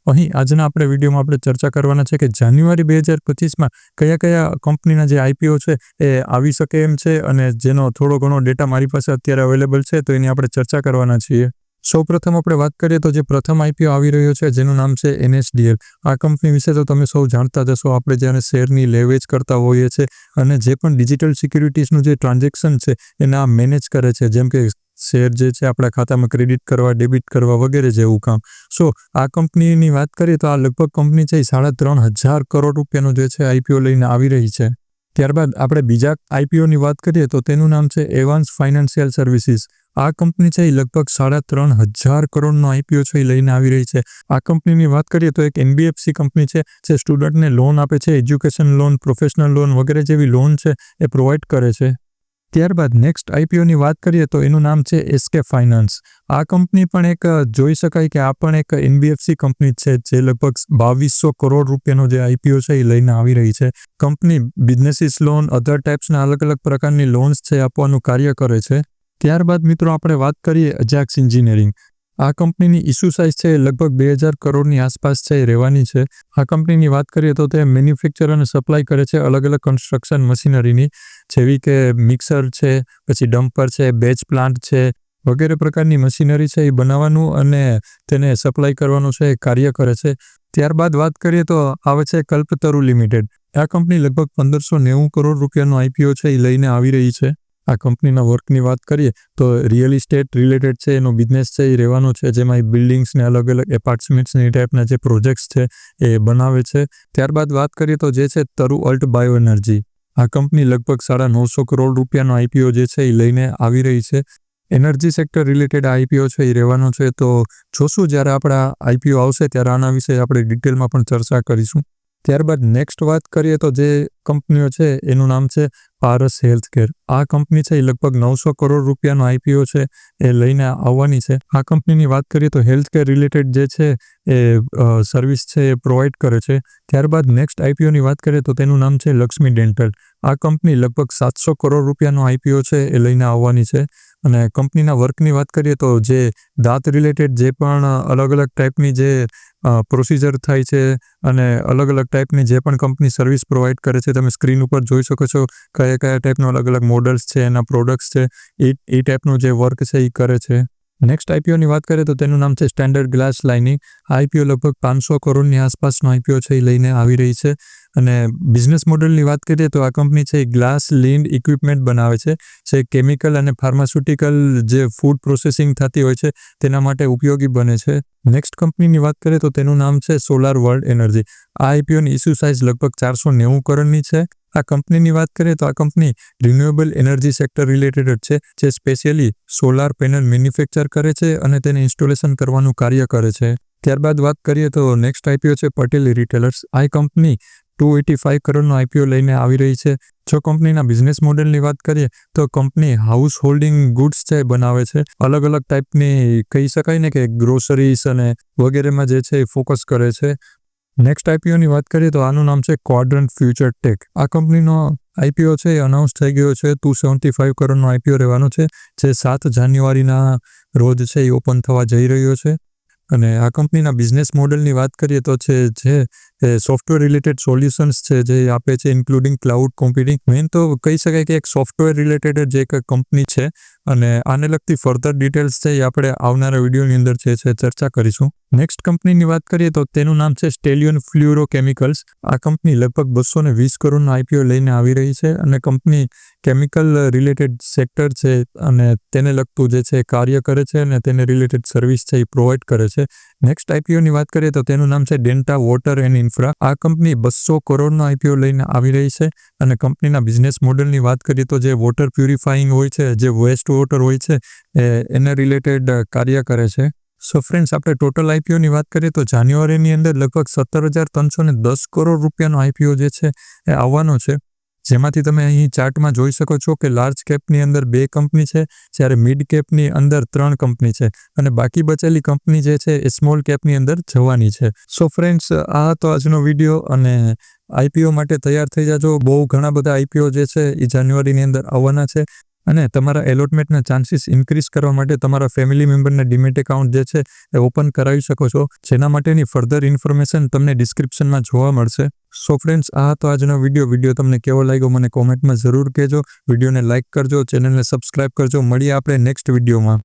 અહીં આજના આપણે વિડીયોમાં આપણે ચર્ચા કરવાના છે કે જાન્યુઆરી 2025માં કયા કંપનીના જે આઈપીઓ છે એ આવી શકે એમ છે, અને જેનો થોડો ઘણો ડેટા મારી પાસે અત્યારે અવેલેબલ છે, તો એની આપણે ચર્ચા કરવાના છીએ. સૌપ્રથમ આપણે વાત કરીએ તો જે પ્રથમ આઈપીઓ આવી રહ્યો છે જેનું નામ છે NSDL. આ કંપની વિશે તો તમે સૌ જાણતા જ હશો. આપણે જ્યારે શેરની લેવેચ કરતા હોઈએ છીએ અને જે પણ ડિજિટલ સિક્યુરિટીઝનું જે ટ્રાન્ઝેક્શન છે એને આ મેનેજ કરે છે, જેમ કે શેર જે છે આપણા ખાતામાં ક્રેડિટ કરવા, ડેબિટ કરવા વગેરે જેવું કામ. આ કંપનીની વાત કરીએ તો આ લગભગ કંપની છે 3,500 કરોડ રૂપિયાનો જે છે આઈપીઓ લઈને આવી રહી છે. ત્યારબાદ આપણે બીજા આઈપીઓની વાત કરીએ તો તેનું નામ છે એવાન્સ ફાઇનાન્શિયલ સર્વિસીસ. આ કંપની છે એ લગભગ 3,500 કરોડનો આઈપીઓ છે એ લઈને આવી રહી છે. આ કંપનીની વાત કરીએ તો એક NBFC કંપની છે જે સ્ટુડન્ટને લોન આપે છે, એજ્યુકેશન લોન, પ્રોફેશનલ લોન વગેરે જેવી લોન છે એ પ્રોવાઈડ કરે છે. ત્યારબાદ નેક્સ્ટ આઈપીઓની વાત કરીએ તો એનું નામ છે SK ફાઇનાન્સ. આ કંપની પણ એક જોઈ શકાય કે આ પણ એક NBFC કંપની છે જે લગભગ 2,200 કરોડ રૂપિયાનો જે આઈપીઓ છે એ લઈને આવી રહી છે. કંપની બિઝનેસીસ લોન, અધર ટાઈપ્સના અલગ પ્રકારની લોન્સ છે આપવાનું કાર્ય કરે છે. ત્યારબાદ મિત્રો આપણે વાત કરીએ અજાક્સ એન્જિનિયરિંગ. આ કંપનીની ઇસ્યુ સાઇઝ છે લગભગ 2,000 કરોડની આસપાસ છે એ રહેવાની છે. આ કંપનીની વાત કરીએ તો તે મેન્યુફેક્ચર અને સપ્લાય કરે છે અલગ કન્સ્ટ્રક્શન મશીનરીની, જેવી કે મિક્સર છે, પછી ડમ્પર છે, બેચ પ્લાન્ટ છે વગેરે પ્રકારની મશીનરી છે એ બનાવવાનું અને તેને સપ્લાય કરવાનું છે એ કાર્ય કરે છે. ત્યારબાદ વાત કરીએ તો આવે છે કલ્પતરુ લિમિટેડ. આ કંપની લગભગ 1,590 કરોડ રૂપિયાનો આઈપીઓ છે એ લઈને આવી રહી છે. આ કંપનીના વર્કની વાત કરીએ તો રિયલ ઇસ્ટેટ રિલેટેડ છે એનો બિઝનેસ છે એ રહેવાનો છે, જેમાં એ બિલ્ડિંગ્સને અલગ એપાર્ટમેન્ટ્સની ટાઈપના જે પ્રોજેક્ટ્સ છે એ બનાવે છે. ત્યારબાદ વાત કરીએ તો જે છે તરુ અલ્ટ બાયો એનર્જી. આ કંપની લગભગ 950 કરોડ રૂપિયાનો આઈપીઓ જે છે એ લઈને આવી રહી છે. એનર્જી સેક્ટર રિલેટેડ આઈપીઓ છે એ રહેવાનો છે. તો જોશું જ્યારે આપણા આઈપીઓ આવશે ત્યારે આના વિશે આપણે ડિટેલમાં પણ ચર્ચા કરીશું. ત્યારબાદ નેક્સ્ટ વાત કરીએ તો જે કંપનીઓ છે એનું નામ છે પારસ હેલ્થકેર. આ કંપની છે એ લગભગ 900 કરોડ રૂપિયાનો આઈપીઓ છે એ લઈને આવવાની છે. આ કંપનીની વાત કરીએ તો હેલ્થકેર રિલેટેડ જે છે એ સર્વિસ છે એ પ્રોવાઈડ કરે છે. ત્યારબાદ નેક્સ્ટ આઈપીઓની વાત કરીએ તો તેનું નામ છે લક્ષ્મી ડેન્ટલ. આ કંપની લગભગ 700 કરોડ રૂપિયાનો આઈપીઓ છે એ લઈને આવવાની છે. અને કંપનીના વર્કની વાત કરીએ તો જે દાંત રિલેટેડ જે પણ અલગ ટાઈપની જે પ્રોસિજર થાય છે અને અલગ ટાઈપની જે પણ કંપની સર્વિસ પ્રોવાઈડ કરે છે, તમે સ્ક્રીન ઉપર જોઈ શકો છો કયા ટાઈપનો અલગ મોડલ્સ છે, એના પ્રોડક્ટ્સ છે, એ ટાઈપનું જે વર્ક છે એ કરે છે. નેક્સ્ટ આઈપીઓની વાત કરીએ તો તેનું નામ છે સ્ટેન્ડર્ડ ગ્લાસ લાઇનિંગ. આઈપીઓ લગભગ 500 કરોડની આસપાસનો આઈપીઓ છે એ લઈને આવી રહી છે. અને બિઝનેસ મોડલની વાત કરીએ તો આ કંપની છે ગ્લાસ લીન્ડ ઇક્વિપમેન્ટ બનાવે છે, જે કેમિકલ અને ફાર્માસ્યુટિકલ જે ફૂડ પ્રોસેસિંગ થતી હોય છે તેના માટે ઉપયોગી બને છે. નેક્સ્ટ કંપનીની વાત કરીએ તો તેનું નામ છે સોલાર વર્લ્ડ એનર્જી. આ આઈપીઓની ઇસ્યુ સાઇઝ લગભગ 490 કરોડની છે. આ કંપનીની વાત કરીએ તો આ company renewable energy sector related છે, જે સ્પેશિયલી સોલાર પેનલ મેન્યુફેક્ચર કરે છે અને તેને ઇન્સ્ટોલેશન કરવાનું કાર્ય કરે છે. ત્યારબાદ વાત કરીએ તો નેક્સ્ટ આઈપીઓ છે પટેલ રિટેલર્સ. આ કંપની 285 કરોડનો આઈપીઓ લઈને આવી રહી છે. જો કંપનીના બિઝનેસ મોડેલની વાત કરીએ તો કંપની હાઉસ હોલ્ડિંગ ગુડ્સ છે બનાવે છે. અલગ ટાઈપની કહી શકાય ને કે ગ્રોસરીઝ અને વગેરેમાં જે છે એ ફોકસ કરે છે. નેક્સ્ટ આઈપીઓની વાત કરીએ તો આનું નામ છે ક્વાડ્રન્ટ ફ્યુચર ટેક. આ કંપનીનો આઈપીઓ છે એ અનાઉન્સ થઈ ગયો છે. 275 કરોડનો આઈપીઓ રહેવાનો છે, જે 7 જાન્યુઆરીના રોજ છે એ ઓપન થવા જઈ રહ્યો છે. અને આ કંપનીના બિઝનેસ મોડેલની વાત કરીએ તો જે સોફ્ટવેર રિલેટેડ સોલ્યુશન્સ છે જે આપે છે, ઇન્ક્લુડિંગ ક્લાઉડ કોમ્પ્યુટિંગ. મેઇન તો કહી શકાય કે એક સોફ્ટવેર રિલેટેડ જે એક કંપની છે, અને આને લગતી ફર્ધર ડિટેલ્સ છે એ આપણે આવનારા વિડીયોની અંદર જે છે ચર્ચા કરીશું. નેક્સ્ટ કંપનીની વાત કરીએ તો તેનું નામ છે સ્ટેલિયન ફ્લ્યુરોકેમિકલ્સ. આ કંપની લગભગ 220 કરોડનો આઈપીઓ લઈને આવી રહી છે. અને કંપની કેમિકલ રિલેટેડ સેક્ટર છે અને તેને લગતું જે છે કાર્ય કરે છે અને તેને રિલેટેડ સર્વિસ છે એ પ્રોવાઈડ કરે છે. નેક્સ્ટ આઈપીઓની વાત કરીએ તો તેનું નામ છે ડેન્ટા વોટર એન્ડ ઇન્ફ્રા. આ કંપની 200 કરોડનો આઈપીઓ લઈને આવી રહી છે. અને કંપનીના બિઝનેસ મોડલની વાત કરીએ તો જે વોટર પ્યુરિફાઈંગ હોય છે, જે વેસ્ટ વોટર હોય છે, એને રિલેટેડ કાર્ય કરે છે. સો ફ્રેન્ડ્સ, આપણે ટોટલ આઈપીઓની વાત કરીએ તો જાન્યુઆરીની અંદર લગભગ 17,310 કરોડ રૂપિયાનો આઈપીઓ જે છે એ આવવાનો છે. જેમાંથી તમે અહીં ચાર્ટમાં જોઈ શકો છો કે લાર્જ કેપની અંદર 2 કંપની છે, જ્યારે મિડ કેપની અંદર 3 કંપની છે, અને બાકી બચેલી કંપની જે છે એ સ્મોલ કેપની અંદર જવાની છે. સો ફ્રેન્ડ્સ, આ હતો આજનો વિડીયો. અને આઈપીઓ માટે તૈયાર થઈ જાજો. બહુ ઘણા બધા આઈપીઓ જે છે એ જાન્યુઆરીની અંદર આવવાના છે. અને તમારા એલોટમેન્ટના ચાન્સીસ ઇન્ક્રીઝ કરવા માટે તમારા ફેમિલી મેમ્બરના ડીમેટ એકાઉન્ટ જે છે એ ઓપન કરાવી શકો છો, જેના માટેની ફર્ધર ઇન્ફોર્મેશન તમને ડિસ્ક્રિપ્શનમાં જોવા મળશે. સો ફ્રેન્ડ્સ, આ હતો આજનો વિડીયો તમને કેવો લાગ્યો મને કોમેન્ટમાં જરૂર કહેજો. વિડીયોને લાઇક કરજો, ચેનલને સબસ્ક્રાઇબ કરજો. મળીએ આપણે નેક્સ્ટ વિડીયોમાં.